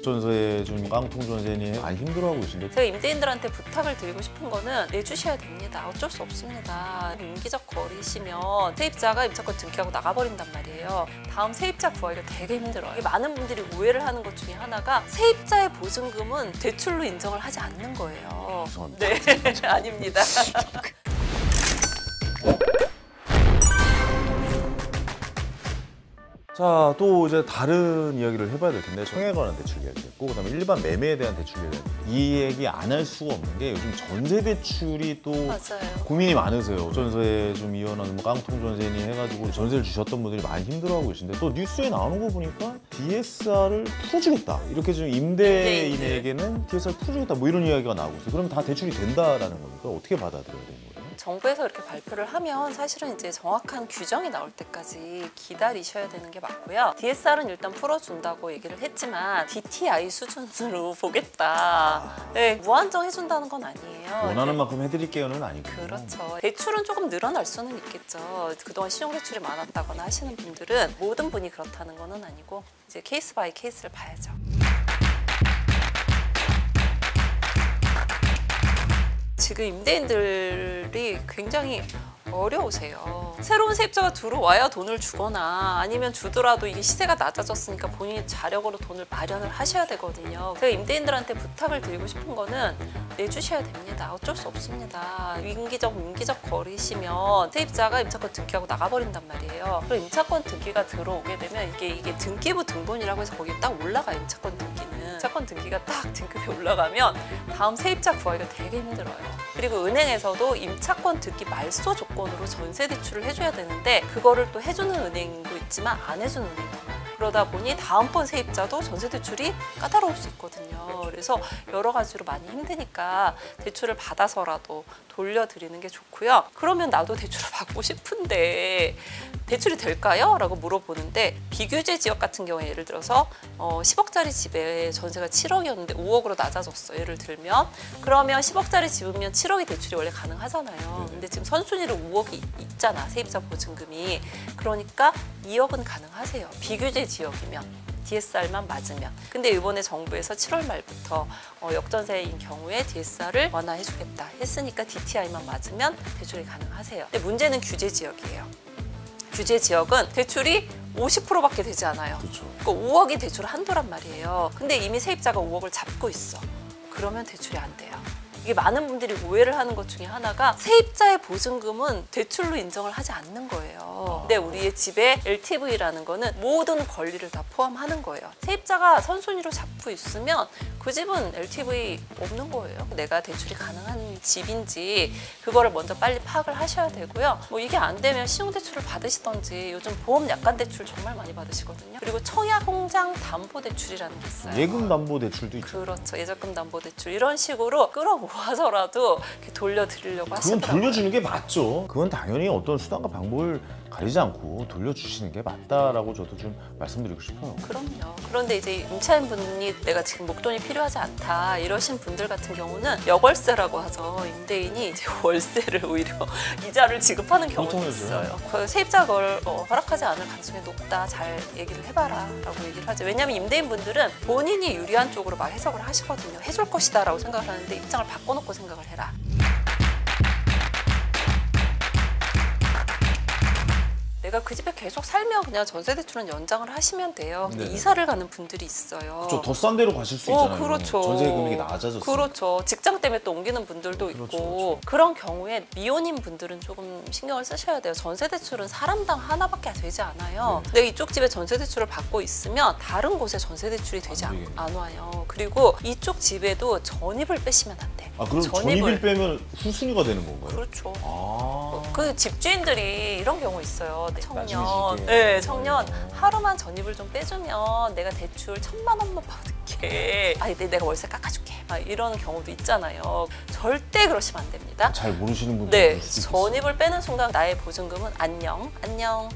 전세 좀 깡통 전세니 많이 힘들어하고 계신데 제가 임대인들한테 부탁을 드리고 싶은 거는 내주셔야 됩니다. 어쩔 수 없습니다. 임기적 거리시면 세입자가 임차권 등기하고 나가버린단 말이에요. 다음 세입자 구하기가 되게 힘들어요. 많은 분들이 오해를 하는 것 중에 하나가 세입자의 보증금은 대출로 인정을 하지 않는 거예요. 죄송합니다. 네, 아닙니다. 자, 또 이제 다른 이야기를 해봐야 될 텐데 청약에 관한 대출 이야기했고 그다음에 일반 매매에 대한 대출 이야기. 이 얘기 안 할 수가 없는 게 요즘 전세 대출이 또 맞아요. 고민이 많으세요. 전세 좀 이혼하는 뭐 깡통 전세니 해가지고 전세를 주셨던 분들이 많이 힘들어하고 계신데 또 뉴스에 나오는 거 보니까 DSR을 풀어주겠다. 이렇게 좀 임대인에게는 DSR 풀어주겠다 뭐 이런 이야기가 나오고 있어요. 그러면 다 대출이 된다라는 거니까 어떻게 받아들여야 되는 거예요? 정부에서 이렇게 발표를 하면 사실은 이제 정확한 규정이 나올 때까지 기다리셔야 되는 게 맞고요. DSR은 일단 풀어준다고 얘기를 했지만 DTI 수준으로 보겠다. 네, 무한정 해준다는 건 아니에요. 원하는 만큼 해드릴게요는 아니고. 그렇죠. 대출은 조금 늘어날 수는 있겠죠. 그동안 신용대출이 많았다거나 하시는 분들은 모든 분이 그렇다는 건 아니고 이제 케이스 바이 케이스를 봐야죠. 지금 임대인들이 굉장히 어려우세요. 새로운 세입자가 들어와야 돈을 주거나 아니면 주더라도 이게 시세가 낮아졌으니까 본인이 자력으로 돈을 마련을 하셔야 되거든요. 제가 임대인들한테 부탁을 드리고 싶은 거는 내주셔야 됩니다. 어쩔 수 없습니다. 민기적 거리시면 세입자가 임차권 등기하고 나가버린단 말이에요. 그럼 임차권 등기가 들어오게 되면 이게 등기부 등본이라고 해서 거기 딱 올라가요. 임차권 등기는. 임차권 등기가 딱 등급이 올라가면 다음 세입자 구하기가 되게 힘들어요. 그리고 은행에서도 임차권 등기 말소 조건으로 전세 대출을 해줘야 되는데 그거를 또 해주는 은행도 있지만 안 해주는 은행도 많아요. 그러다 보니 다음번 세입자도 전세 대출이 까다로울 수 있거든요. 그래서 여러 가지로 많이 힘드니까 대출을 받아서라도 돌려드리는 게 좋고요. 그러면 나도 대출을 받고 싶은데 대출이 될까요? 라고 물어보는데 비규제 지역 같은 경우에 예를 들어서 10억짜리 집에 전세가 7억이었는데 5억으로 낮아졌어. 예를 들면 그러면 10억짜리 집이면 7억이 대출이 원래 가능하잖아요. 근데 지금 선순위로 5억이 있잖아. 세입자 보증금이. 그러니까 2억은 가능하세요. 비규제 지역이면. DSR만 맞으면. 근데 이번에 정부에서 7월 말부터 역전세인 경우에 DSR을 완화해주겠다 했으니까 DTI만 맞으면 대출이 가능하세요. 근데 문제는 규제 지역이에요. 규제 지역은 대출이 50%밖에 되지 않아요. 그렇죠. 그러니까 5억이 대출 한도란 말이에요. 근데 이미 세입자가 5억을 잡고 있어. 그러면 대출이 안 돼요. 이게 많은 분들이 오해를 하는 것 중에 하나가 세입자의 보증금은 대출로 인정을 하지 않는 거예요. 근데 우리의 집에 LTV라는 거는 모든 권리를 다 포함하는 거예요. 세입자가 선순위로 잡고 있으면 그 집은 LTV 없는 거예요. 내가 대출이 가능한 집인지 그거를 먼저 빨리 파악을 하셔야 되고요. 뭐 이게 안 되면 신용대출을 받으시던지 요즘 보험 약관 대출 정말 많이 받으시거든요. 그리고 청약 통장 담보 대출이라는 게 있어요. 예금 담보 대출도 있죠. 그렇죠. 예적금 담보 대출 이런 식으로 끌어모아서라도 이렇게 돌려드리려고 하시더라고요. 그건 돌려주는 게 맞죠. 그건 당연히 어떤 수단과 방법을 가리지 않고 돌려주시는 게 맞다라고 저도 좀 말씀드리고 싶어요. 그럼요. 그런데 이제 임차인분이 내가 지금 목돈이 필요하지 않다 이러신 분들 같은 경우는 여월세라고 하죠. 임대인이 이제 월세를 오히려 이자를 지급하는 경우도 있어요. 세입자가 그걸 허락하지 않을 가능성이 높다. 잘 얘기를 해봐라 라고 얘기를 하죠. 왜냐하면 임대인분들은 본인이 유리한 쪽으로 막 해석을 하시거든요. 해줄 것이다 라고 생각을 하는데 입장을 바꿔놓고 생각을 해라. 내가 그 집에 계속 살면 그냥 전세 대출은 연장을 하시면 돼요. 근데 이사를 가는 분들이 있어요. 그렇죠. 더 싼 데로 가실 수 있잖아요. 그렇죠. 전세 금액이 낮아졌어요. 그렇죠. 직장 때문에 또 옮기는 분들도 있고 그런 경우에 미혼인 분들은 조금 신경을 쓰셔야 돼요. 전세 대출은 사람당 하나밖에 되지 않아요. 내가 이쪽 집에 전세 대출을 받고 있으면 다른 곳에 전세 대출이 되지 안 와요. 그리고 이쪽 집에도 전입을 빼시면 안 돼. 그럼 전입을 빼면 후순위가 되는 건가요? 그렇죠. 아. 그 집주인들이 이런 경우 있어요. 청년, 네, 청년 하루만 전입을 좀 빼주면 내가 대출 1,000만 원만 받을게. 내가 월세 깎아줄게. 이런 경우도 있잖아요. 절대 그러시면 안 됩니다. 잘 모르시는 분들 전입을 빼는 순간 나의 보증금은 안녕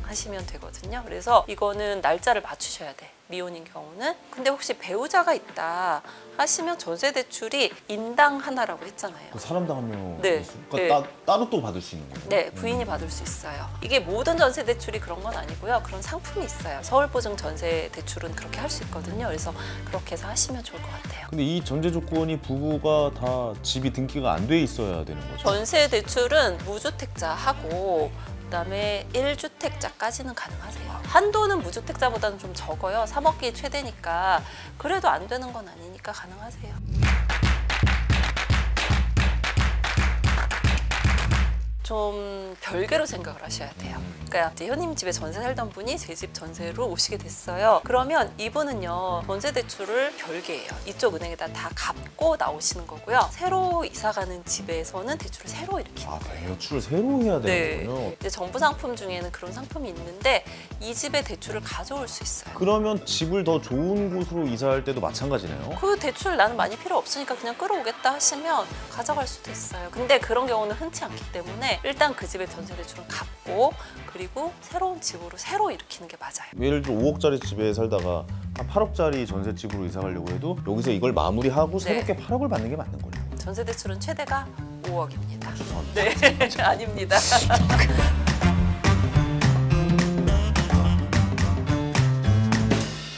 하시면 되거든요. 그래서 이거는 날짜를 맞추셔야 돼. 미혼인 경우는. 근데 혹시 배우자가 있다 하시면 전세 대출이 인당 하나라고 했잖아요. 그 사람당 한 명. 네. 그러니까 네. 따로 또 받을 수 있는 거예요? 네, 부인이 받을 수 있어요. 이게 모든 전세 대출이 그런 건 아니고요. 그런 상품이 있어요. 서울보증 전세 대출은 그렇게 할 수 있거든요. 그래서 그렇게 해서 하시면 좋을 것 같아요. 근데 이 전제 조건이 부부가 다 집이 등기가 안 돼 있어야 되는 거죠? 전세 대출은 무주택자하고 그다음에 1주택자까지는 가능하세요. 한도는 무주택자보다는 좀 적어요. 3억이 최대니까. 그래도 안 되는 건 아니니까 가능하세요. 좀 별개로 생각을 하셔야 돼요. 그러니까 이제 현님 집에 전세 살던 분이 제 집 전세로 오시게 됐어요. 그러면 이분은요 전세 대출을 별개예요. 이쪽 은행에다 다 갚고 나오시는 거고요. 새로 이사가는 집에서는 대출을 새로 일으키는 거예요. 대출을 새로 해야 네. 되는군요. 이제 정부 상품 중에는 그런 상품이 있는데 이 집에 대출을 가져올 수 있어요. 그러면 집을 더 좋은 곳으로 이사할 때도 마찬가지네요? 그 대출 나는 많이 필요 없으니까 그냥 끌어오겠다 하시면 가져갈 수도 있어요. 근데 그런 경우는 흔치 않기 때문에 일단 그 집의 전세 대출은 갚고 그리고 새로운 집으로 새로 일으키는 게 맞아요. 예를 들어 5억짜리 집에 살다가 한 8억짜리 전세집으로 이사 가려고 해도 여기서 이걸 마무리하고 새롭게 8억을 받는 게 맞는 거네요. 전세 대출은 최대가 5억입니다. 죄송합니다. 네, 아닙니다.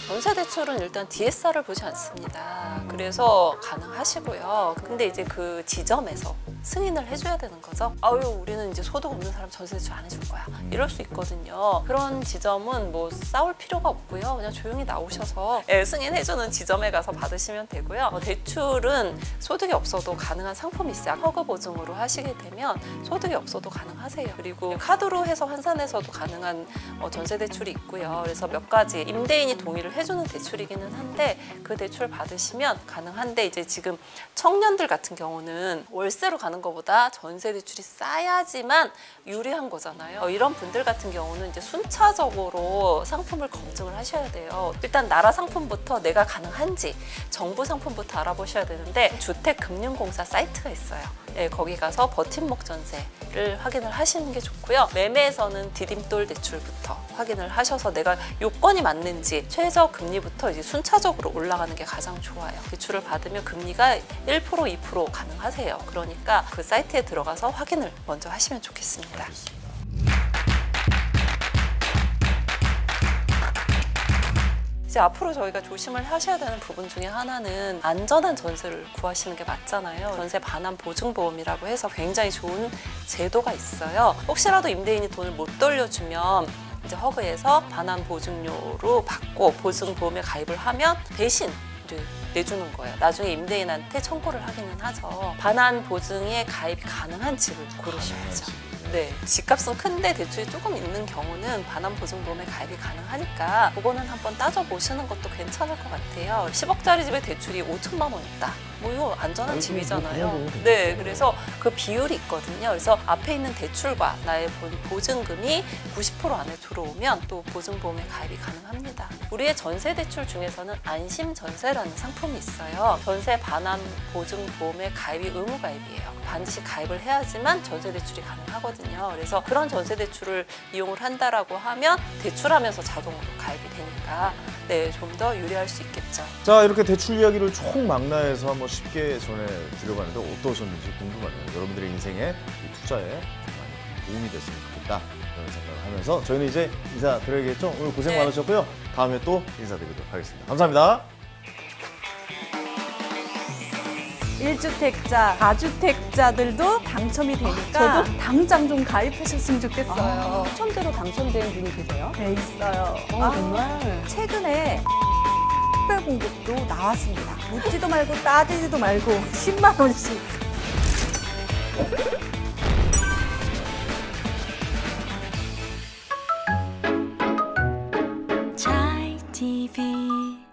전세 대출은 일단 DSR을 보지 않습니다. 그래서 가능하시고요. 근데 이제 그 지점에서 승인을 해줘야 되는 거죠. 아유, 우리는 이제 소득 없는 사람 전세 대출 안 해줄 거야. 이럴 수 있거든요. 그런 지점은 뭐 싸울 필요가 없고요. 그냥 조용히 나오셔서 승인해주는 지점에 가서 받으시면 되고요. 대출은 소득이 없어도 가능한 상품이 있어요. 허그 보증으로 하시게 되면 소득이 없어도 가능하세요. 그리고 카드로 해서 환산해서도 가능한 전세 대출이 있고요. 그래서 몇 가지 임대인이 동의를 해주는 대출이기는 한데 그 대출 받으시면 가능한데 이제 지금 청년들 같은 경우는 월세로 가는 것보다 전세 대출이 싸야지만 유리한 거잖아요. 이런 분들 같은 경우는 이제 순차적으로 상품을 검증을 하셔야 돼요. 일단 나라 상품부터 내가 가능한지 정부 상품부터 알아보셔야 되는데 주택금융공사 사이트가 있어요. 네, 거기 가서 버팀목 전세를 확인을 하시는 게 좋고요. 매매에서는 디딤돌 대출부터 확인을 하셔서 내가 요건이 맞는지 최저 금리부터 이제 순차적으로 올라가는 게 가장 좋아요. 대출을 받으면 금리가 1%, 2% 가능하세요. 그러니까 그 사이트에 들어가서 확인을 먼저 하시면 좋겠습니다. 알겠습니다. 이제 앞으로 저희가 조심을 하셔야 되는 부분 중에 하나는 안전한 전세를 구하시는 게 맞잖아요. 전세 반환 보증보험이라고 해서 굉장히 좋은 제도가 있어요. 혹시라도 임대인이 돈을 못 돌려주면 이제 허그에서 반환 보증료로 받고 보증보험에 가입을 하면 대신 이제 내주는 거예요. 나중에 임대인한테 청구를 하기는 하죠. 반환 보증에 가입이 가능한 집을 고르셔야죠. 네, 집값은 큰데 대출이 조금 있는 경우는 반환 보증보험에 가입이 가능하니까 그거는 한번 따져보시는 것도 괜찮을 것 같아요. 10억짜리 집에 대출이 5천만 원 있다. 뭐 이거 안전한 집이잖아요. 네, 그래서 그 비율이 있거든요. 그래서 앞에 있는 대출과 나의 보증금이 90% 안에 들어오면 또 보증보험에 가입이 가능합니다. 우리의 전세 대출 중에서는 안심 전세라는 상품이 있어요. 전세 반환 보증보험에 가입이 의무 가입이에요. 반드시 가입을 해야지만 전세 대출이 가능하거든요. 그래서 그런 전세 대출을 이용을 한다라고 하면 대출하면서 자동으로 가입이 되니까 네, 좀 더 유리할 수 있겠죠. 자, 이렇게 대출 이야기를 총망라해서 한번 쉽게 전해드려봤는데 어떠셨는지 궁금하네요. 여러분들의 인생에 이 투자에 많이 도움이 됐으면 좋겠다 이런 생각을 하면서 저희는 이제 인사드려야겠죠? 오늘 고생 네. 많으셨고요. 다음에 또 인사드리도록 하겠습니다. 감사합니다. 1주택자, 4주택자들도 당첨이 되니까 저도 당장 좀 가입하셨으면 좋겠어요. 추첨대로 당첨된 분이 계세요? 네, 있어요. 정말 최근에 특별 공급도 나왔습니다. 묻지도 말고 따지지도 말고 10만 원씩. Chai TV